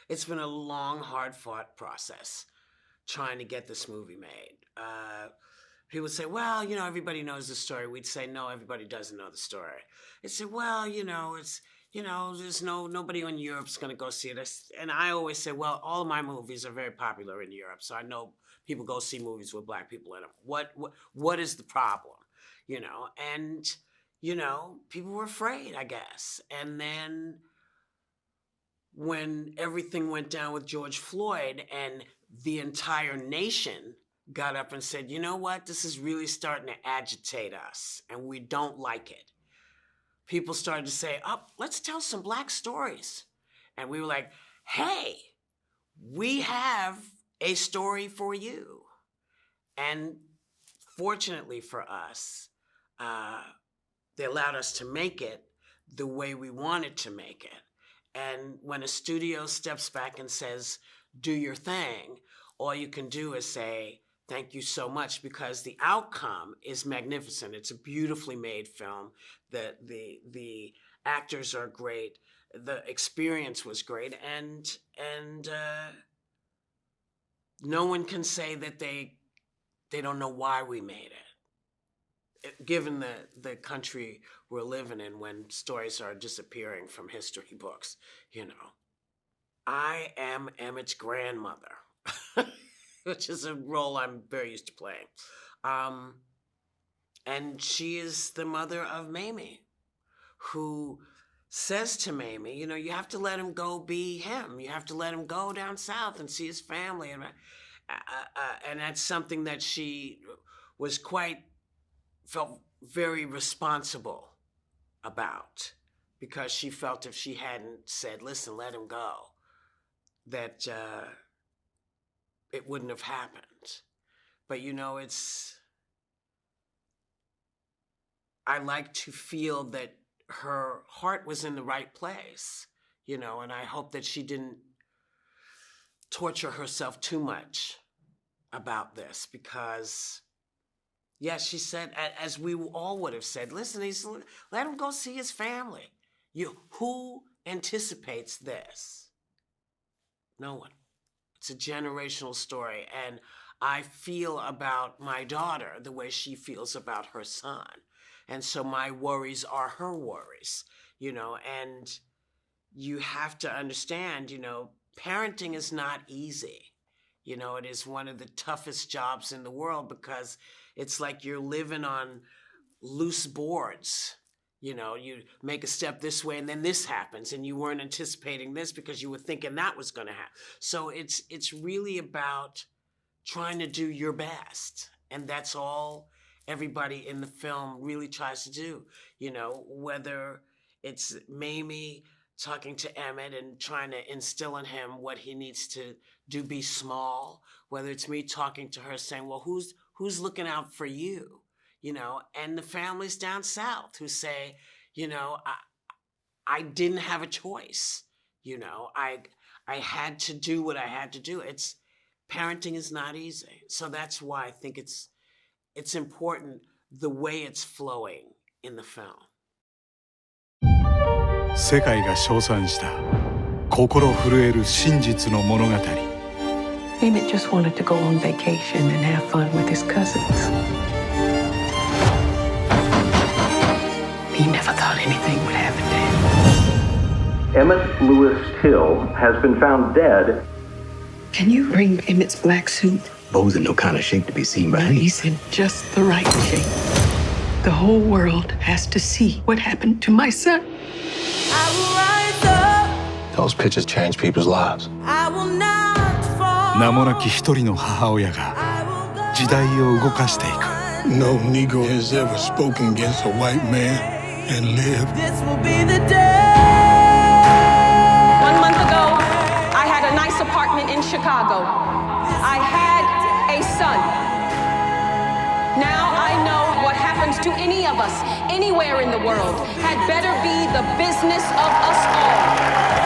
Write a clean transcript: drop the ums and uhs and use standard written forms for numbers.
it's been a long, hard-fought process trying to get this movie made. People would say, well, everybody knows the story. We'd say, no, everybody doesn't know the story. They'd say, well, it's, there's nobody in Europe's going to go see this. And I always say, well, all of my movies are very popular in Europe. So I know people go see movies with black people in them. What is the problem? And, people were afraid, I guess. And then when everything went down with George Floyd and the entire nation got up and said, you know what, this is really starting to agitate us and we don't like it. People started to say, oh, let's tell some black stories. And we were like, hey, we have a story for you. And fortunately for us, they allowed us to make it the way we wanted to make it. And when a studio steps back and says, do your thing, all you can do is say, thank you so much, because the outcome is magnificent. It's a beautifully made film. The actors are great. The experience was great. And no one can say that they don't know why we made it. Given the country we're living in when stories are disappearing from history books, I am Emmett's grandmother, which is a role I'm very used to playing. And she is the mother of Mamie, who says to Mamie, you have to let him go be him. You have to let him go down south and see his family. And that's something that she felt very responsible about, because she felt if she hadn't said, listen, let him go, that it wouldn't have happened. But I like to feel that her heart was in the right place, and I hope that she didn't torture herself too much about this, because yes, she said, as we all would have said, listen, let him go see his family. Who anticipates this? No one. It's a generational story. And I feel about my daughter the way she feels about her son. And so my worries are her worries, and you have to understand, parenting is not easy. It is one of the toughest jobs in the world, because it's like you're living on loose boards. You make a step this way and then this happens, and you weren't anticipating this because you were thinking that was going to happen. So it's really about trying to do your best. And that's all everybody in the film really tries to do. Whether it's Mamie talking to Emmett and trying to instill in him what he needs to do, be small, whether it's me talking to her saying, well, who's looking out for you? And the families down south who say, I didn't have a choice. I had to do what I had to do. Parenting is not easy. So that's why I think it's important the way it's flowing in the film. 世界が称賛した心震える真実の物語。Emmett just wanted to go on vacation and have fun with his cousins. He never thought anything would happen to him. Emmett Lewis Till has been found dead. Can you bring Emmett's black suit? Bo's in no kind of shape to be seen by any. He's in just the right shape. The whole world has to see what happened to my son. Those pictures change people's lives. 名もなき一人の母親が時代を動かしていく。No Negro has ever spoken against a white man and lived. This will be the day. 1 month ago, I had a nice apartment in Chicago. I had a son. Now I know what happens to any of us, anywhere in the world, had better be the business of us all.